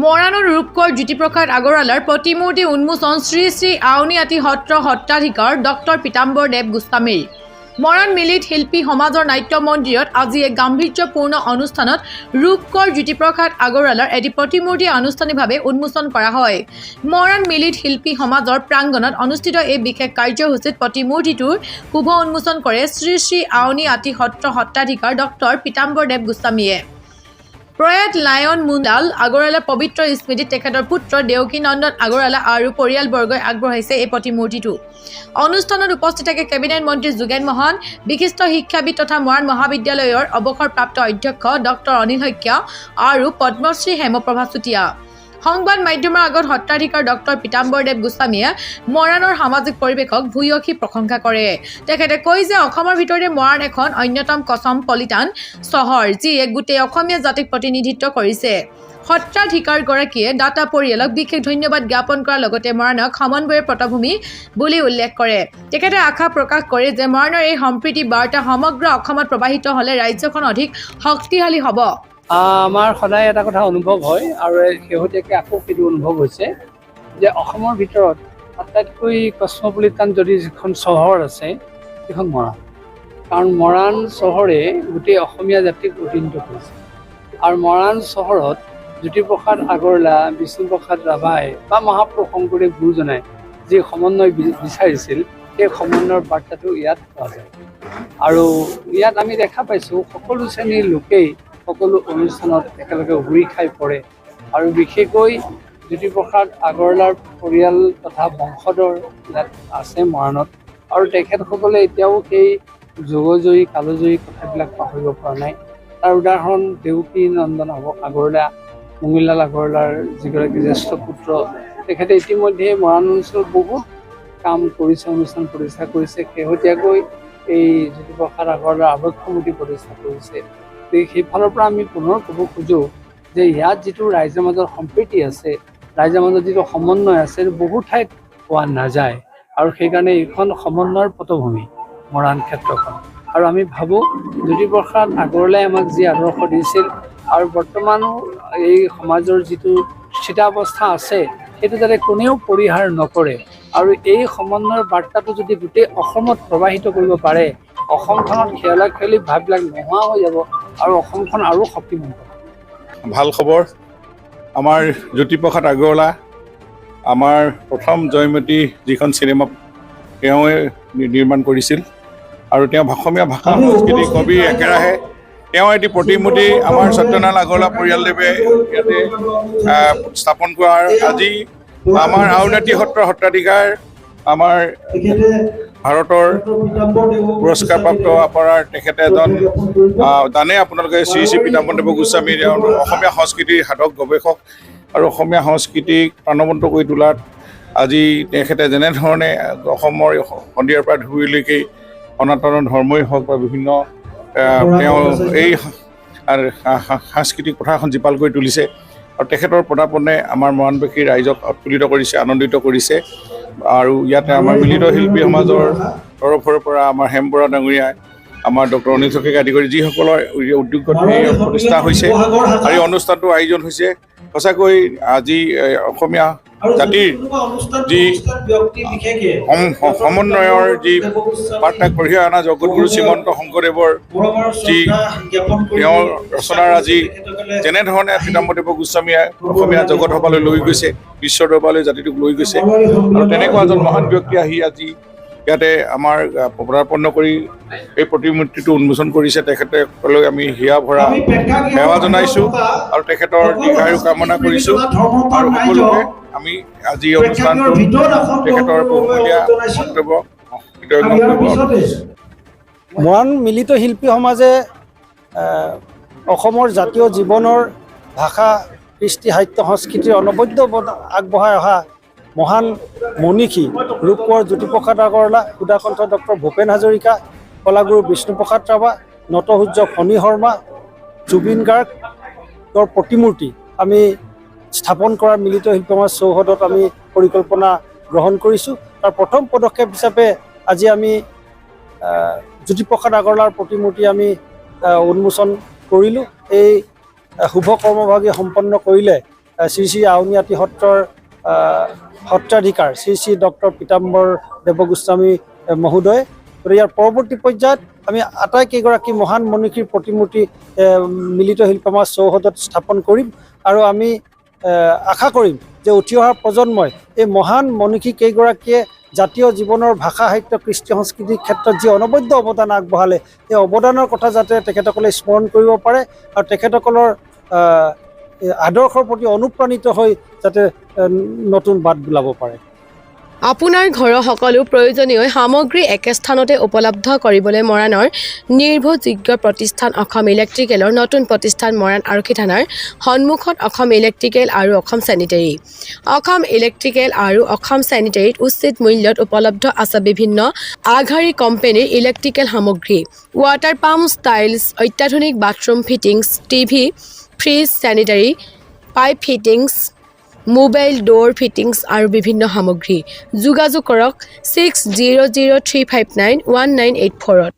মৰাণৰ ৰূপকোঁৱৰ জ্যোতিপ্ৰসাদ আগৰৱালাৰ প্ৰতিমূৰ্তি উন্মোচন শ্ৰী শ্ৰী আউনীআটী সত্ৰ সত্ৰাধিকাৰ ডক্টৰ পীতাম্বৰদেৱ গোস্বামীৰ। মৰাণ মিলিত শিল্পী সমাজৰ নাট্য মন্দিৰত আজি এক গাম্ভীৰ্যপূৰ্ণ অনুষ্ঠানত ৰূপকোঁৱৰ জ্যোতিপ্ৰসাদ আগৰৱালাৰ এটি প্ৰতিমূৰ্তি আনুষ্ঠানিকভাৱে উন্মোচন কৰা হয়। মৰাণ মিলিত শিল্পী সমাজৰ প্ৰাংগণত অনুষ্ঠিত এই বিশেষ কাৰ্যসূচীত প্ৰতিমূৰ্তিটোৰ শুভ উন্মোচন কৰে শ্ৰী শ্ৰী আউনীআটী সত্ৰ সত্ৰাধিকাৰ ডক্টৰ পীতাম্বৰদেৱ গোস্বামীয়ে। প্ৰয়াত লায়ন মুণ্ডাল আগৰৱালাৰ পবিত্ৰ স্মৃতিত তেখেতৰ পুত্ৰ দেউকী নন্দন আগৰৱালা আৰু পৰিয়ালবৰ্গই আগবঢ়াইছে এই প্ৰতিমূৰ্তিটো। অনুষ্ঠানত উপস্থিত থাকে কেবিনেট মন্ত্ৰী যোগেন মহন, বিশিষ্ট শিক্ষাবিদ তথা মৰাণ মহাবিদ্যালয়ৰ অৱসৰপ্ৰাপ্ত অধ্যক্ষ ডক্টৰ অনিল শইকীয়া আৰু পদ্মশ্ৰী হেমপ্ৰভা চুতীয়া। সংবাদ মাধ্যমৰ আগত সত্ৰাধিকাৰ ডক্টৰ পীতাম্বৰদেৱ গোস্বামীয়ে মৰাণৰ সামাজিক পৰিৱেশক ভূয়সী প্ৰশংসা কৰে। তেখেতে কয় যে অসমৰ ভিতৰতে মৰাণ এখন অন্যতম কসমপলিটান চহৰ, যিয়ে গোটেই অসমীয়া জাতিক প্ৰতিনিধিত্ব কৰিছে। সত্ৰাধিকাৰগৰাকীয়ে দাতা পৰিয়ালক বিশেষ ধন্যবাদ জ্ঞাপন কৰাৰ লগতে মৰাণক সমন্বয়ৰ পটভূমি বুলি উল্লেখ কৰে। তেখেতে আশা প্ৰকাশ কৰে যে মৰাণৰ এই সম্প্ৰীতি বাৰ্তা সমগ্ৰ অসমত প্ৰবাহিত হ'লে ৰাজ্যখন অধিক শক্তিশালী হ'ব। আমাৰ সদায় এটা কথা অনুভৱ হয় আৰু শেহতীয়াকৈ আকৌ সেইটো অনুভৱ হৈছে যে অসমৰ ভিতৰত আটাইতকৈ কসমপলিটান যদি যিখন চহৰ আছে সেইখন মৰাণ। কাৰণ মৰাণ চহৰে গোটেই অসমীয়া জাতিক প্ৰতিনিধিত্ব কৰিছে আৰু মৰাণ চহৰত জ্যোতিপ্ৰসাদ আগৰৱালা, বিষ্ণুপ্ৰসাদ ৰাভাই বা মহাপুৰুষ শংকৰদেৱ গুৰুজনাই যি সমন্বয় বিচাৰিছিল সেই সমন্বয়ৰ বাৰ্তাটো ইয়াত পোৱা যায়। আৰু ইয়াত আমি দেখা পাইছোঁ সকলো শ্ৰেণীৰ লোকেই সকলো অনুষ্ঠানত একেলগে উৰি খাই পৰে আৰু বিশেষকৈ জ্যোতিপ্ৰসাদ আগৰৱালাৰ পৰিয়াল তথা বংশধৰ ইয়াত আছে মৰাণত আৰু তেখেতসকলে এতিয়াও সেই যোগজয়ী কালজয়ী কথাবিলাক পাহৰিব পৰা নাই। তাৰ উদাহৰণ দেউকী নন্দন আগৰৱালা, মঙিলাল আগৰৱালাৰ যিগৰাকী জ্যেষ্ঠ পুত্ৰ, তেখেতে ইতিমধ্যে মৰাণ অঞ্চলত বহুত কাম কৰিছে, অনুষ্ঠান প্ৰতিষ্ঠা কৰিছে। শেহতীয়াকৈ এই জ্যোতিপ্ৰসাদ আগৰৱালাৰ আৱক্ষ মূৰ্তি প্ৰতিষ্ঠা কৰিছে। সেইফালৰ পৰা আমি পুনৰ ক'ব খোজোঁ যে ইয়াত যিটো ৰাইজৰ মাজত সম্প্ৰীতি আছে, ৰাইজৰ মাজত যিটো সমন্বয় আছে, বহু ঠাইত পোৱা নাযায় আৰু সেইকাৰণে এইখন সমন্বয়ৰ পটভূমি মৰাণ ক্ষেত্ৰখন। আৰু আমি ভাবোঁ জ্যোতিপ্ৰসাদ আগৰৱালাই আমাক যি আদৰ্শ দিছিল আৰু বৰ্তমানো এই সমাজৰ যিটো স্থিতাৱস্থা আছে সেইটো যাতে কোনেও পৰিহাৰ নকৰে আৰু এই সমন্বয়ৰ বাৰ্তাটো যদি গোটেই অসমত প্ৰবাহিত কৰিব পাৰে, অসমখনত খেলা খেলি ভাববিলাক নোহোৱা হৈ যাব আৰু অসমখন আৰু শক্তিমন্ত। ভাল খবৰ, আমাৰ জ্যোতিপ্ৰসাদ আগৰৱালা আমাৰ প্ৰথম জয়মতী যিখন চিনেমা তেওঁৱে নিৰ্মাণ কৰিছিল আৰু তেওঁ অসমীয়া ভাষা সংস্কৃতি কবি একেৰাহে তেওঁ এটি প্ৰতিমূৰ্তি আমাৰ সত্যনাৰায়ণ আগৰৱালা পৰিয়ালদেৱে ইয়াতে স্থাপন কৰাৰ আজি আমাৰ আউনীআটী সত্ৰ সত্ৰাধিকাৰ আমাৰ ভাৰতৰ পুৰস্কাৰপ্ৰাপ্ত অপৰাৰ তেখেতে এজন জানে আপোনালোকে শ্ৰী শ্ৰী পীতাম্বৰদেৱ গোস্বামী অসমীয়া সংস্কৃতিৰ সাধক গৱেষক আৰু অসমীয়া সংস্কৃতিক প্ৰাণৱন্ত কৰি তোলাত আজি তেখেতে যেনেধৰণে অসমৰ সন্ধিয়াৰ পৰা ধুবুৰীলৈকে সনাতন ধৰ্মই হওক বা বিভিন্ন তেওঁ এই সাংস্কৃতিক পথাৰখন জীপাল কৰি তুলিছে আৰু তেখেতৰ পদাৰ্পণে আমাৰ মৰাণবাসী ৰাইজক উৎফুল্লিত কৰিছে, আনন্দিত কৰিছে। আৰু ইয়াতে আমাৰ মিলিত শিল্পী সমাজৰ তৰফৰ পৰা আমাৰ হেম বৰা ডাঙৰীয়াই, আমাৰ ডক্টৰ অনিল শইকীয়াকে আদি কৰি যিসকলৰ উদ্যোগত এই প্ৰতিষ্ঠা হৈছে আৰু এই অনুষ্ঠানটোৰ আয়োজন হৈছে সঁচাকৈ আজি অসমীয়া জাতিৰ যি সমন্বয়ৰ যি বাৰ্তা কঢ়িয়াই অনা জগতগুৰু শ্ৰীমন্ত শংকৰদেৱৰ যি তেওঁৰ ৰচনাৰ আজি যেনেধৰণে পীতাম্বৰদেৱ গোস্বামীয়ে অসমীয়া জগত সভালৈ লৈ গৈছে, বিশ্ব দৰবাৰলৈ জাতিটোক লৈ গৈছে আৰু তেনেকুৱা এজন মহান ব্যক্তি আহি আজি ইয়াতে আমাৰ পদাৰ্পণ কৰি এই প্ৰতিমূৰ্তিটো উন্মোচন কৰিছে। তেখেতলৈ আমি হিয়া ভৰা সেৱা জনাইছোঁ আৰু তেখেতৰ দীৰ্ঘায়ু কামনা কৰিছোঁ আৰু সকলোকে আমি আজি অনুষ্ঠানটো তেখেতৰ বহুমূলীয়া মন্তব্য মৰাণ মিলিত শিল্পী সমাজে অসমৰ জাতীয় জীৱনৰ ভাষা, কৃষ্টি, সাহিত্য, সংস্কৃতিৰ অনবদ্য আগবঢ়াই অহা মহান মনীষী ৰূপকোঁৱৰ জ্যোতিপ্ৰসাদ আগৰৱালা, সুধাকণ্ঠ ডক্টৰ ভূপেন হাজৰিকা, কলাগুৰু বিষ্ণুপ্ৰসাদ ৰাভা, নটসূৰ্য ফণী শৰ্মা, জুবিন গাৰ্গৰ প্ৰতিমূৰ্তি আমি স্থাপন কৰা মিলিত শিল্প সমাজ চৌহদত আমি পৰিকল্পনা গ্ৰহণ কৰিছোঁ। তাৰ প্ৰথম পদক্ষেপ হিচাপে আজি আমি জ্যোতিপ্ৰসাদ আগৰৱালাৰ প্ৰতিমূৰ্তি আমি উন্মোচন কৰিলোঁ। এই শুভ কৰ্মভাগী সম্পন্ন কৰিলে শ্ৰী শ্ৰী আউনীআটী সত্ৰৰ সত্ৰাধিকাৰ শ্ৰী শ্ৰী ডক্টৰ পীতাম্বৰ দেৱগোস্বামী মহোদয়। গতিকে ইয়াৰ পৰৱৰ্তী পৰ্যায়ত আমি আটাইকেইগৰাকী মহান মনীষীৰ প্ৰতিমূৰ্তি মিলিত শিল্প সমাজ চৌহদত স্থাপন কৰিম আৰু আমি আশা কৰিম যে উঠি অহা প্ৰজন্মই এই মহান মনীষী কেইগৰাকীয়ে জাতীয় জীৱনৰ ভাষা সাহিত্য কৃষ্টি সংস্কৃতিৰ ক্ষেত্ৰত যি অনবদ্য অৱদান আগবঢ়ালে সেই অৱদানৰ কথা যাতে তেখেতসকলে স্মৰণ কৰিব পাৰে আৰু তেখেতসকলৰ আদৰ্শৰ প্ৰতি অনুপ্ৰাণিত হৈ যাতে নতুন বাট বোলাব পাৰে। আপোনাৰ ঘৰৰ সকলো প্ৰয়োজনীয় সামগ্ৰী একে স্থানতে উপলব্ধ কৰিবলৈ মৰাণৰ নিৰ্ভৰযোগ্য প্ৰতিষ্ঠান অসম ইলেক্ট্ৰিকেলৰ নতুন প্ৰতিষ্ঠান মৰাণ আৰক্ষী থানাৰ সন্মুখত অসম ইলেক্ট্ৰিকেল আৰু অসম চেনিটেৰী। অসম ইলেক্ট্ৰিকেল আৰু অসম চেনিটেৰীত উচিত মূল্যত উপলব্ধ আছে বিভিন্ন আগশাৰী কোম্পানীৰ ইলেক্ট্ৰিকেল সামগ্ৰী, ৱাটাৰ পাম্প, ষ্টাইলছ, অত্যাধুনিক bathroom fittings, TV, fridge, sanitary, pipe fittings, mobile ডোৰ fittings আৰু বিভিন্ন সামগ্ৰী। যোগাযোগ কৰক 6003591984-ত।